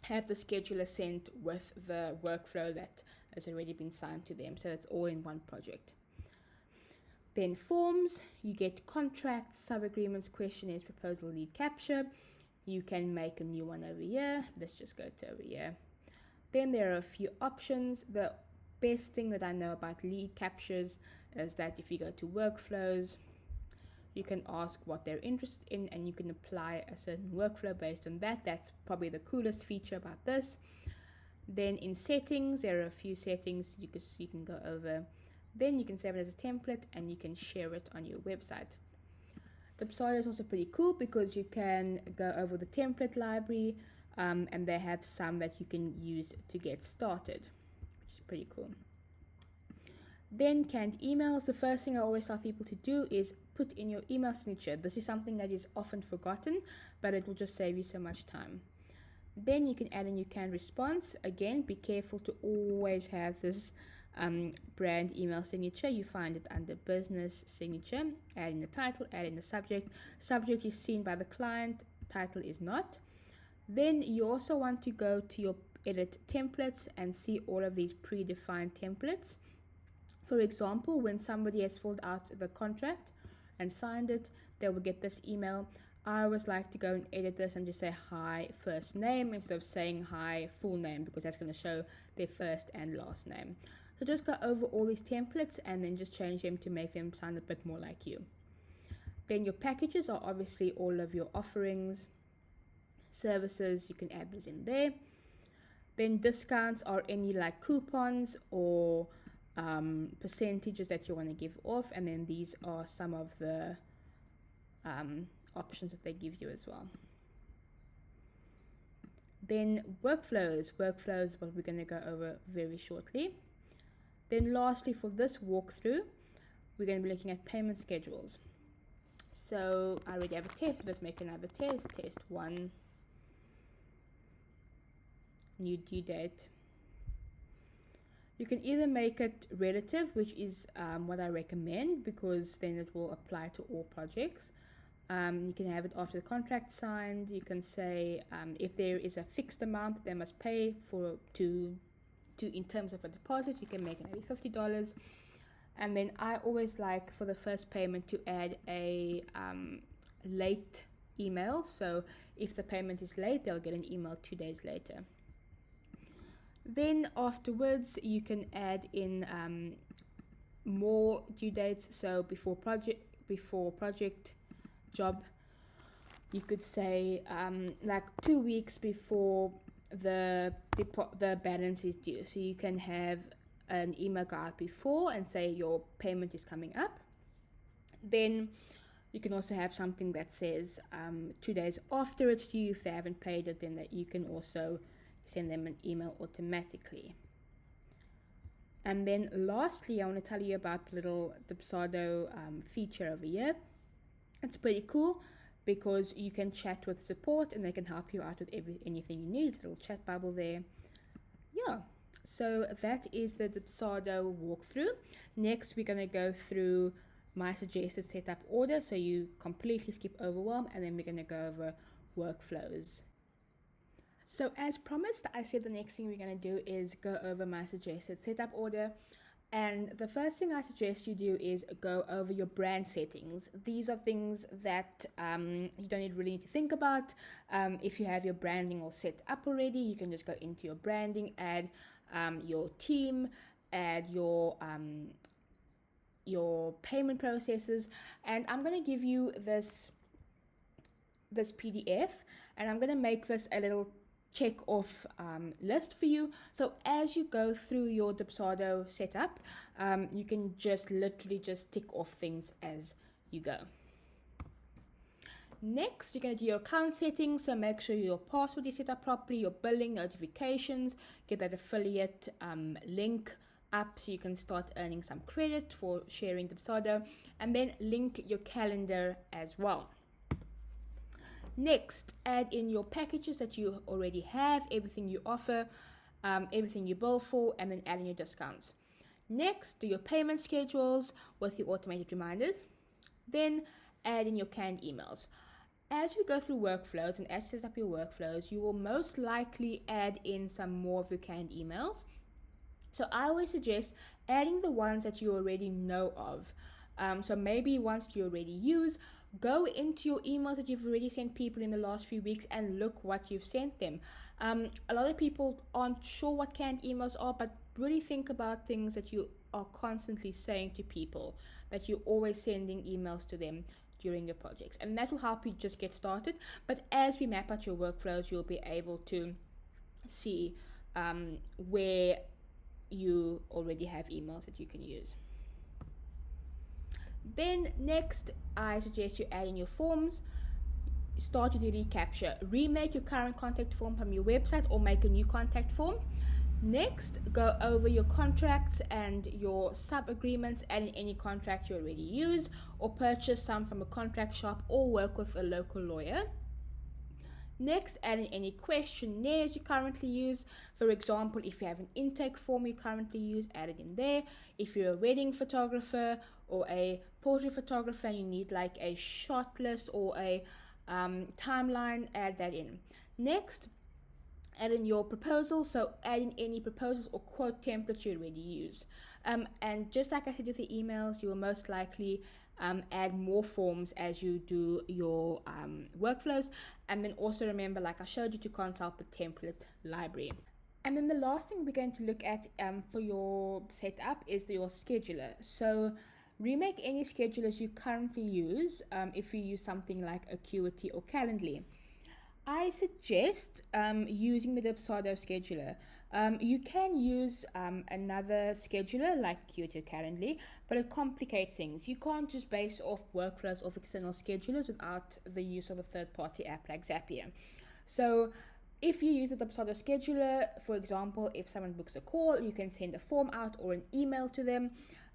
have the scheduler sent with the workflow that has already been signed to them, so it's all in one project. Then forms, you get contracts, sub-agreements, questionnaires, proposal, lead capture. You can make a new one over here. Let's just go to over here. Then there are a few options. The best thing that I know about lead captures is that if you go to workflows, you can ask what they're interested in and you can apply a certain workflow based on that. That's probably the coolest feature about this. Then in settings, there are a few settings you can go over. Then you can save it as a template and you can share it on your website. Dubsado is also pretty cool because you can go over the template library and they have some that you can use to get started, which is pretty cool. Then canned emails. The first thing I always tell people to do is put in your email signature. This is something that is often forgotten, but it will just save you so much time. Then you can add a new canned response. Again, be careful to always have this brand email signature. You find it under business signature. Add in the title, add in the subject. Subject is seen by the client, title is not. Then you also want to go to your edit templates and see all of these predefined templates. For example, when somebody has filled out the contract and signed it, they will get this email. I always like to go and edit this and just say hi first name instead of saying hi full name, because that's going to show their first and last name. So just go over all these templates and then just change them to make them sound a bit more like you. Then your packages are obviously all of your offerings, services, you can add those in there. Then discounts are any like coupons or percentages that you want to give off, and then these are some of the options that they give you as well. Then workflows is what we're going to go over very shortly. Then lastly, for this walkthrough, we're going to be looking at payment schedules. So I already have a test. Let's make another test. Test 1. New due date. You can either make it relative, which is what I recommend, because then it will apply to all projects. You can have it after the contract signed. You can say if there is a fixed amount they must pay to in terms of a deposit, you can make it maybe $50. And then I always like for the first payment to add a late email. So if the payment is late, they'll get an email 2 days later. Then afterwards, you can add in more due dates. So before project job, you could say like 2 weeks before the balance is due. So you can have an email go out before and say your payment is coming up. Then you can also have something that says 2 days after it's due. If they haven't paid it, then that you can also send them an email automatically. And then lastly, I want to tell you about the little Dubsado feature over here. It's pretty cool. because you can chat with support and they can help you out with anything you need. Little chat bubble there. Yeah, so that is the Dubsado walkthrough. Next, we're going to go through my suggested setup order, so you completely skip overwhelm, and then we're going to go over workflows. So as promised, I said the next thing we're going to do is go over my suggested setup order. And the first thing I suggest you do is go over your brand settings. These are things that you don't really need to think about. If you have your branding all set up already, you can just go into your branding, add your team, add your payment processes. And I'm going to give you this PDF, and I'm going to make this a little check off list for you. So as you go through your Dubsado setup, you can just literally just tick off things as you go. Next, you're going to do your account settings. So make sure your password is set up properly, your billing, notifications, get that affiliate link up so you can start earning some credit for sharing Dubsado, and then link your calendar as well. Next, add in your packages that you already have, everything you offer, everything you bill for, and then add in your discounts. Next, do your payment schedules with your automated reminders. Then add in your canned emails. As we go through workflows and as you set up your workflows, you will most likely add in some more of your canned emails. So I always suggest adding the ones that you already know of. So maybe ones you already use. Go into your emails that you've already sent people in the last few weeks and look what you've sent them. A lot of people aren't sure what canned emails are, but really think about things that you are constantly saying to people, that you're always sending emails to them during your projects. And that will help you just get started. But as we map out your workflows, you'll be able to see where you already have emails that you can use. Then next, I suggest you add in your forms. Start with your reCAPTCHA. Remake your current contact form from your website or make a new contact form. Next, go over your contracts and your sub-agreements, add in any contract you already use, or purchase some from a contract shop or work with a local lawyer. Next, add in any questionnaires you currently use. For example, if you have an intake form you currently use, add it in there. If you're a wedding photographer or a portrait photographer and you need like a shot list or a timeline, add that in. Next, add in your proposal. So add in any proposals or quote templates you already use. And just like I said with the emails, you will most likely add more forms as you do your workflows. And then also remember, like I showed you, to consult the template library. And then the last thing we're going to look at for your setup is your scheduler. So remake any schedulers you currently use if you use something like Acuity or Calendly. I suggest using the Dubsado scheduler. You can use another scheduler like Acuity or Calendly, but it complicates things. You can't just base off workflows of external schedulers without the use of a third-party app like Zapier. So if you use the Dubsado scheduler, for example, if someone books a call, you can send a form out or an email to them.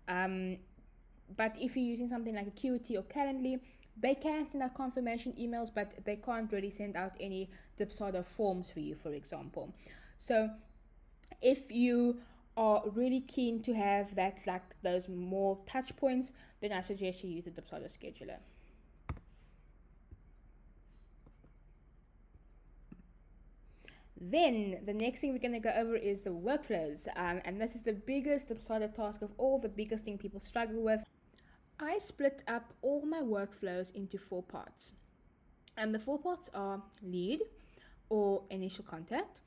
But if you're using something like Acuity or Calendly, they can send out confirmation emails, but they can't really send out any Dubsado forms for you, for example. So if you are really keen to have that, like those more touch points, then I suggest you use the Dubsado scheduler. Then the next thing we're going to go over is the workflows. And this is the biggest Dubsado task of all, the biggest thing people struggle with. I split up all my workflows into 4 parts. And the 4 parts are lead or initial contact,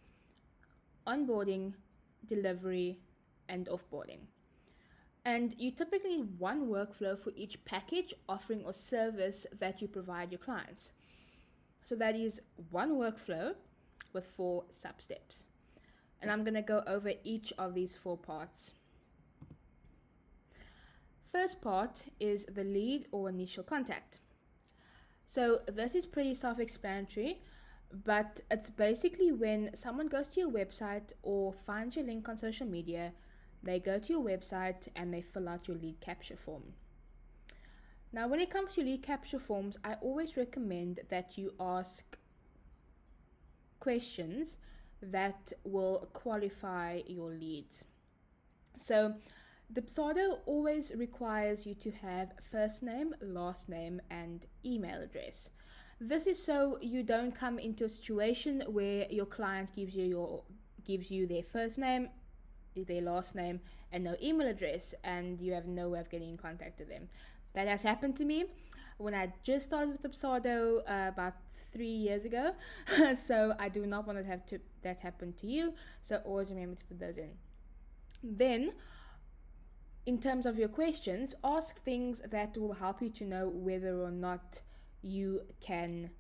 onboarding, delivery, and offboarding. And you typically need one workflow for each package, offering, or service that you provide your clients. So that is one workflow with 4 sub-steps. And I'm going to go over each of these 4 parts. First part is the lead or initial contact. So this is pretty self-explanatory, but it's basically when someone goes to your website or finds your link on social media, they go to your website and they fill out your lead capture form. Now, when it comes to lead capture forms, I always recommend that you ask questions that will qualify your leads. So, Dubsado always requires you to have first name, last name, and email address. This is so you don't come into a situation where your client gives you their first name, their last name, and no email address, and you have no way of getting in contact with them. That has happened to me when I just started with Dubsado about 3 years ago. So I do not want to have that happen to you. So always remember to put those in. Then, in terms of your questions, ask things that will help you to know whether or not you can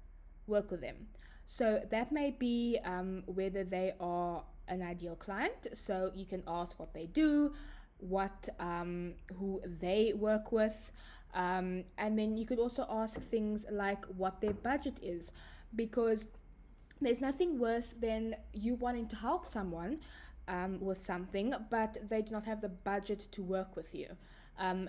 work with them. So that may be whether they are an ideal client. So you can ask what they do, who they work with, and then you could also ask things like what their budget is, because there's nothing worse than you wanting to help someone with something, but they do not have the budget to work with you.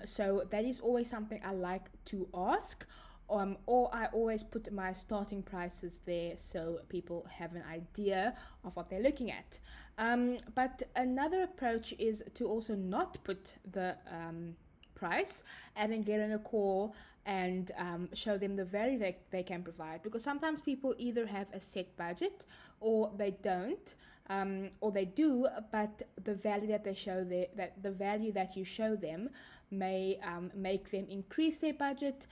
So that is always something I like to ask. Or I always put my starting prices there so people have an idea of what they're looking at. But another approach is to also not put the price and then get on a call and show them the value that they can provide, because sometimes people either have a set budget or they don't, or they do, but the value that the value that you show them may make them increase their budget,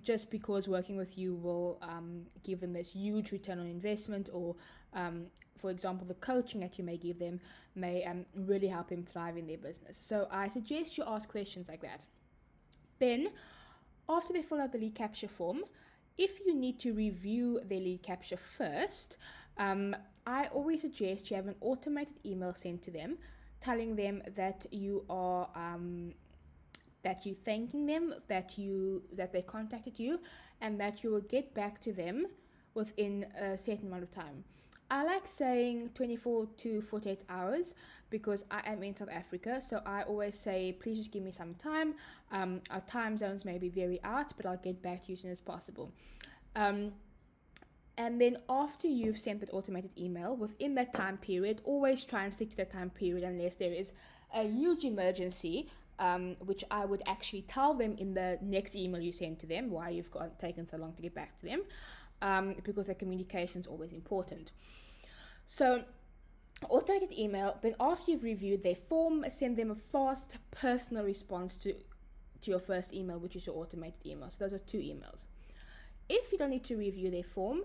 just because working with you will give them this huge return on investment, or for example, the coaching that you may give them may really help them thrive in their business. So I suggest you ask questions like that. Then, after they fill out the lead capture form, if you need to review their lead capture first, I always suggest you have an automated email sent to them telling them that you are that you thanking them that they contacted you, and that you will get back to them within a certain amount of time. I like saying 24 to 48 hours because I am in South Africa, so I always say, please just give me some time. Our time zones may be very out, but I'll get back to you as soon as possible. And then after you've sent that automated email, within that time period, always try and stick to that time period unless there is a huge emergency, which I would actually tell them in the next email you send to them why you've taken so long to get back to them, because their communication is always important. So, automated email, then after you've reviewed their form, send them a fast, personal response to your first email, which is your automated email. So those are 2 emails. If you don't need to review their form,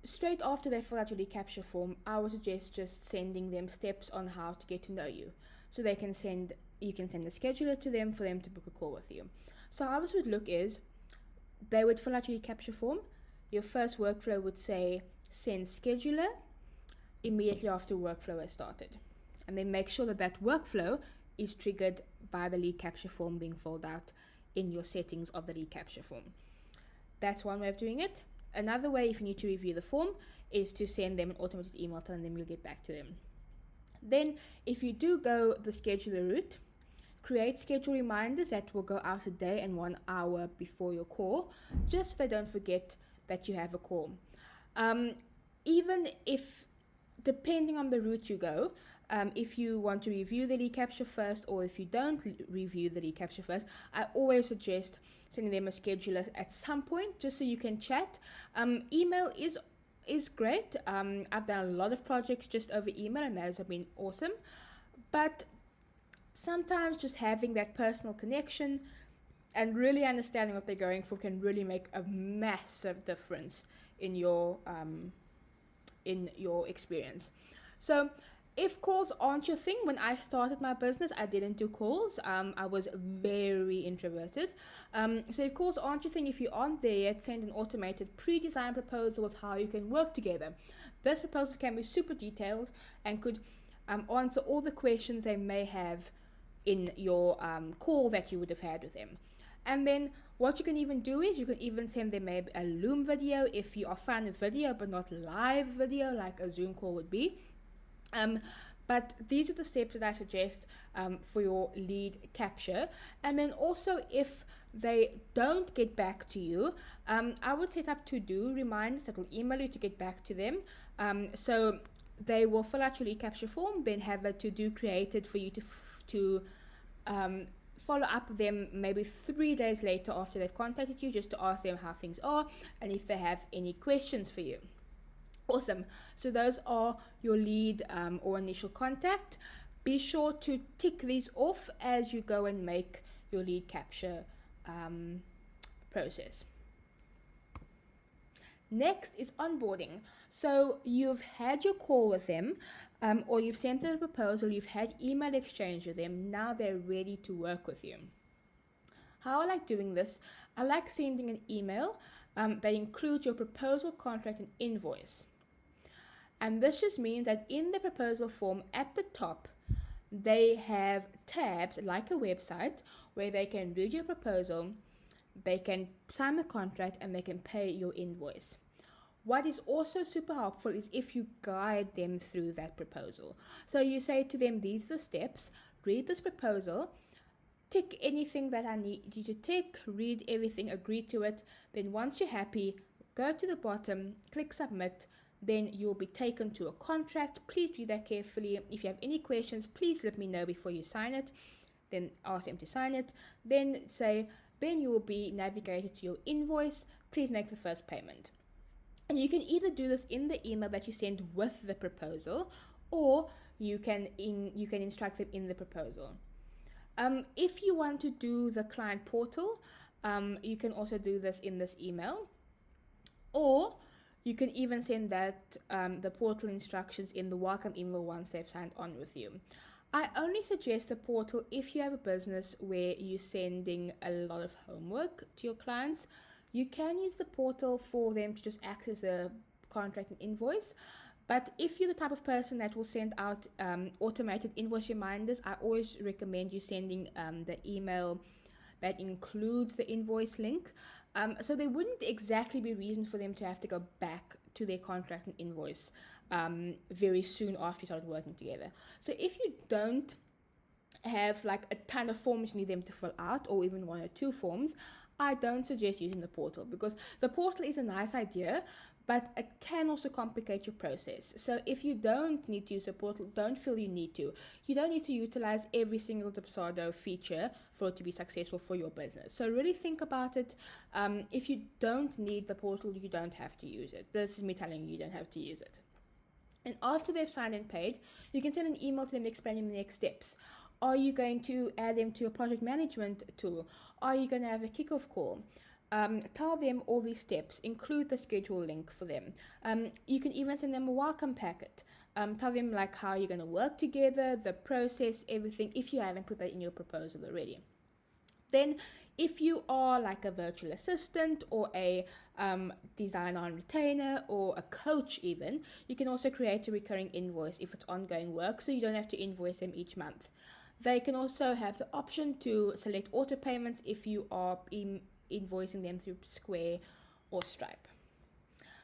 straight after they fill out your lead capture form, I would suggest just sending them steps on how to get to know you. So you can send a scheduler to them for them to book a call with you. So how this would look is, they would fill out your lead capture form. Your first workflow would say, send scheduler immediately after workflow has started. And then make sure that workflow is triggered by the lead capture form being filled out in your settings of the lead capture form. That's one way of doing it. Another way, if you need to review the form, is to send them an automated email telling them you'll get back to them. Then, if you do go the scheduler route, create schedule reminders that will go out a day and 1 hour before your call, just so they don't forget that you have a call. Even if, depending on the route you go, if you want to review the lead capture first, or if you don't review the lead capture first, I always suggest sending them a scheduler at some point, just so you can chat. Email is great. I've done a lot of projects just over email, and those have been awesome. But sometimes just having that personal connection and really understanding what they're going for can really make a massive difference in your experience. So if calls aren't your thing, when I started my business, I didn't do calls. I was very introverted. So if calls aren't your thing, if you aren't there yet, send an automated pre-designed proposal with how you can work together. This proposal can be super detailed and could answer all the questions they may have in your call that you would have had with them. And then what you can even do is you can even send them maybe a Loom video if you are fine with video but not live video like a Zoom call would be. But these are the steps that I suggest for your lead capture. And then also, if they don't get back to you, I would set up to-do reminders that will email you to get back to them. So they will fill out your lead capture form, then have a to-do created for you to follow up with them maybe 3 days later after they've contacted you, just to ask them how things are and if they have any questions for you. Awesome. So those are your lead or initial contact. Be sure to tick these off as you go and make your lead capture process. Next is onboarding. So you've had your call with them, or you've sent a proposal, you've had email exchange with them, now they're ready to work with you. How I like doing this, I like sending an email that includes your proposal, contract, and invoice. And this just means that in the proposal form at the top, they have tabs like a website where they can read your proposal, they can sign the contract, and they can pay your invoice. What is also super helpful is if you guide them through that proposal. So you say to them, these are the steps, read this proposal, tick anything that I need you to tick, read everything, agree to it. Then once you're happy, go to the bottom, click submit, then you'll be taken to a contract. Please read that carefully. If you have any questions, please let me know before you sign it. Then ask them to sign it. Then you will be navigated to your invoice. Please make the first payment. And you can either do this in the email that you send with the proposal, or you can instruct them in the proposal. If you want to do the client portal, you can also do this in this email, or you can even send that the portal instructions in the welcome email once they've signed on with you. I only suggest the portal if you have a business where you're sending a lot of homework to your clients. You can use the portal for them to just access the contract and invoice. But if you're the type of person that will send out automated invoice reminders, I always recommend you sending the email that includes the invoice link. So there wouldn't exactly be reason for them to have to go back to their contract and invoice very soon after you started working together. So if you don't have like a ton of forms you need them to fill out, or even 1 or 2 forms, I don't suggest using the portal, because the portal is a nice idea, but it can also complicate your process. So if you don't need to use a portal, don't feel you need to. You don't need to utilize every single Dubsado feature for it to be successful for your business. So really think about it. If you don't need the portal, you don't have to use it. This is me telling you don't have to use it. And after they've signed and paid, you can send an email to them explaining the next steps. Are you going to add them to a project management tool? Are you going to have a kickoff call? Tell them all these steps, include the schedule link for them. You can even send them a welcome packet. Tell them like how you're going to work together, the process, everything, if you haven't put that in your proposal already. Then if you are like a virtual assistant or a designer on retainer or a coach even, you can also create a recurring invoice if it's ongoing work, so you don't have to invoice them each month. They can also have the option to select auto payments if you are invoicing them through Square or Stripe.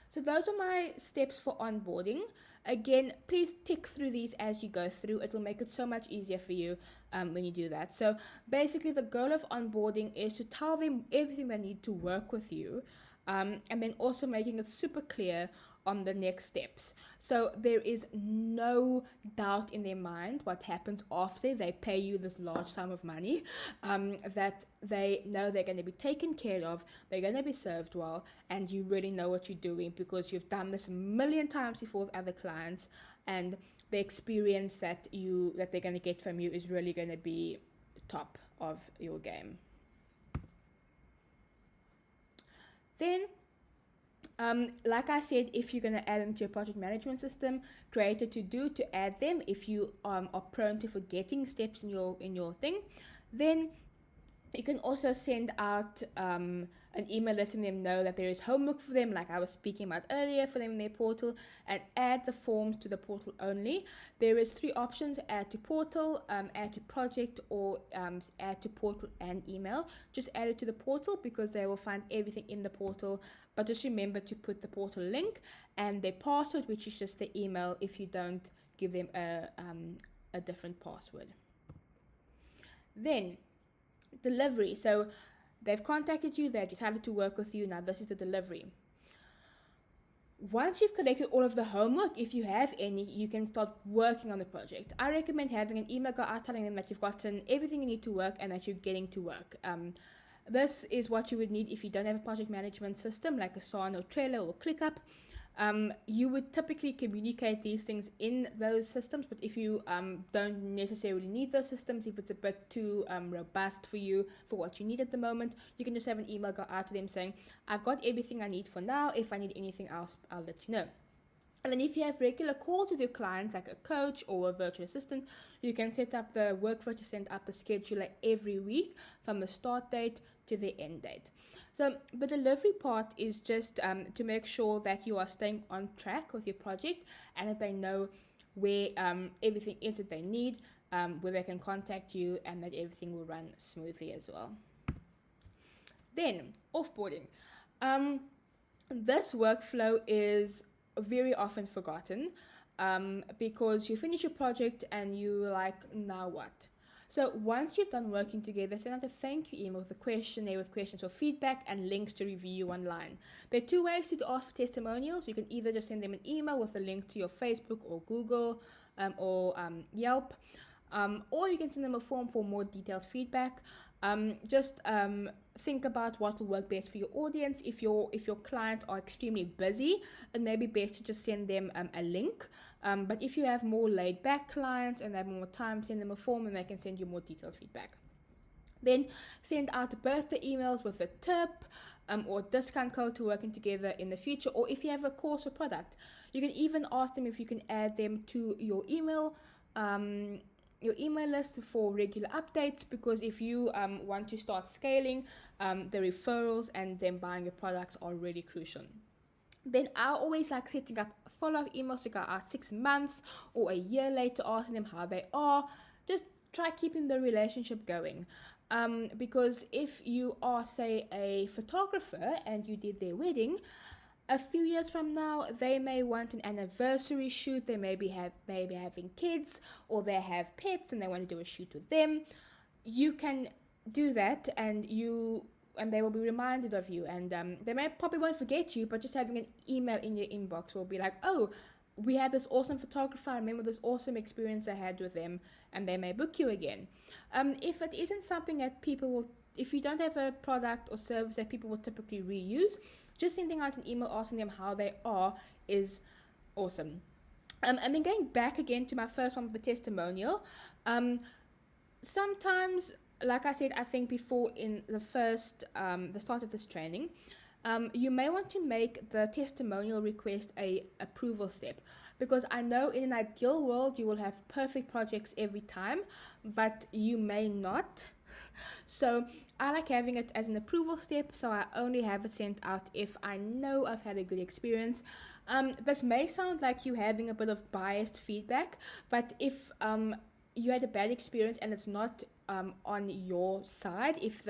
So those are my steps for onboarding. Again, please tick through these as you go through. It will make it so much easier for you when you do that. So basically the goal of onboarding is to tell them everything they need to work with you, and then also making it super clear on the next steps. So there is no doubt in their mind what happens after they pay you this large sum of money, that they know they're going to be taken care of, they're going to be served well, and you really know what you're doing because you've done this a million times before with other clients, and the experience that they're going to get from you is really going to be top of your game. Then like I said, if you're going to add them to your project management system, create a to-do to add them. If you are prone to forgetting steps in your thing, then you can also send out an email letting them know that there is homework for them, like I was speaking about earlier, for them in their portal, and add the forms to the portal only. There is 3 options: add to portal, add to project, or add to portal and email. Just add it to the portal because they will find everything in the portal. But just remember to put the portal link and their password, which is just the email, if you don't give them a different password. Then delivery. So they've contacted you, they've decided to work with you. Now this is the delivery. Once you've collected all of the homework, if you have any, you can start working on the project. I recommend having an email go out telling them that you've gotten everything you need to work and that you're getting to work. This is what you would need if you don't have a project management system like Asana or Trello or ClickUp. You would typically communicate these things in those systems, but if you don't necessarily need those systems, if it's a bit too robust for you, for what you need at the moment, you can just have an email go out to them saying, I've got everything I need for now. If I need anything else, I'll let you know. And then if you have regular calls with your clients, like a coach or a virtual assistant, you can set up the workflow to send up the scheduler every week from the start date to the end date. So the delivery part is just to make sure that you are staying on track with your project and that they know where everything is that they need, where they can contact you, and that everything will run smoothly as well. Then, offboarding. This workflow is very often forgotten because you finish your project and you're like, now what? So once you've done working together, send out a thank you email with a questionnaire with questions for feedback and links to review online. There are two ways to ask for testimonials. You can either just send them an email with a link to your Facebook or Google or Yelp, or you can send them a form for more detailed feedback. Just think about what will work best for your audience. If your clients are extremely busy, it may be best to just send them a link. But if you have more laid back clients and they have more time, send them a form and they can send you more detailed feedback. Then send out birthday emails with a tip or discount code to working together in the future. Or if you have a course or product, you can even ask them if you can add them to your email list for regular updates, because if you want to start scaling, the referrals and them buying your products are really crucial. Then I always like setting up follow-up emails to go out 6 months or a year later, asking them how they are. Just try keeping the relationship going. Because if you are, say, a photographer and you did their wedding, a few years from now, they may want an anniversary shoot. They maybe having kids, or they have pets and they want to do a shoot with them. You can do that, and they will be reminded of you. And they probably won't forget you, but just having an email in your inbox will be like, oh, we had this awesome photographer. I remember this awesome experience I had with them, and they may book you again. If it isn't something that if you don't have a product or service that people will typically reuse, just sending out an email asking them how they are is awesome. And then going back again to my first one with the testimonial, sometimes, like I said, I think before in the start of this training, you may want to make the testimonial request a approval step, because I know in an ideal world you will have perfect projects every time, but you may not. So I like having it as an approval step, so I only have it sent out if I know I've had a good experience. This may sound like you having a bit of biased feedback, but if you had a bad experience and it's not on your side, if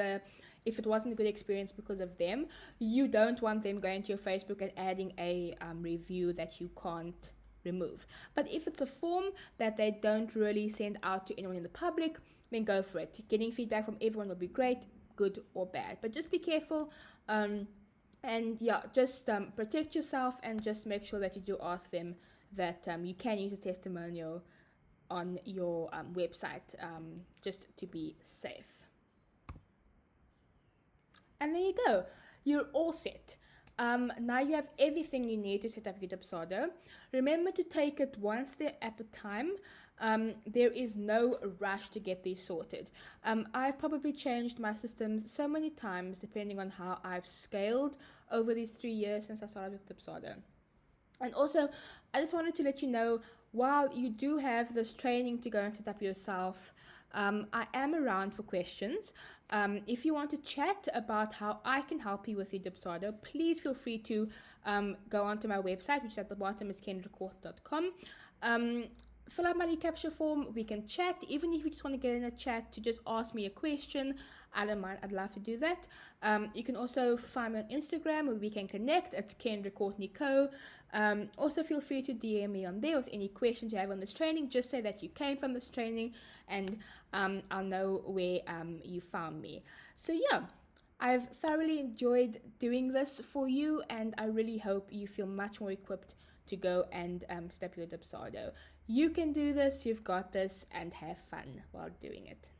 it wasn't a good experience because of them, you don't want them going to your Facebook and adding a review that you can't remove. But if it's a form that they don't really send out to anyone in the public, then go for it. Getting feedback from everyone will be great, good or bad. But just be careful, and just protect yourself, and just make sure that you do ask them that you can use a testimonial on your website, just to be safe. And there you go. You're all set. Now you have everything you need to set up your Dubsado. Remember to take it one step at a time. There is no rush to get these sorted. I've probably changed my systems so many times depending on how I've scaled over these 3 years since I started with Dubsado. And also, I just wanted to let you know, while you do have this training to go and set up yourself, I am around for questions. If you want to chat about how I can help you with your Dubsado, please feel free to go onto my website, which is at the bottom is kendracourt.com. Fill out my lead capture form. We can chat. Even if you just want to get in a chat to just ask me a question, I don't mind. I'd love to do that. You can also find me on Instagram where we can connect. It's Kendra Courtney Co. Also, feel free to DM me on there with any questions you have on this training. Just say that you came from this training, and I'll know where you found me. So yeah, I've thoroughly enjoyed doing this for you, and I really hope you feel much more equipped to go and step your Dubsado. You can do this, you've got this, and have fun while doing it.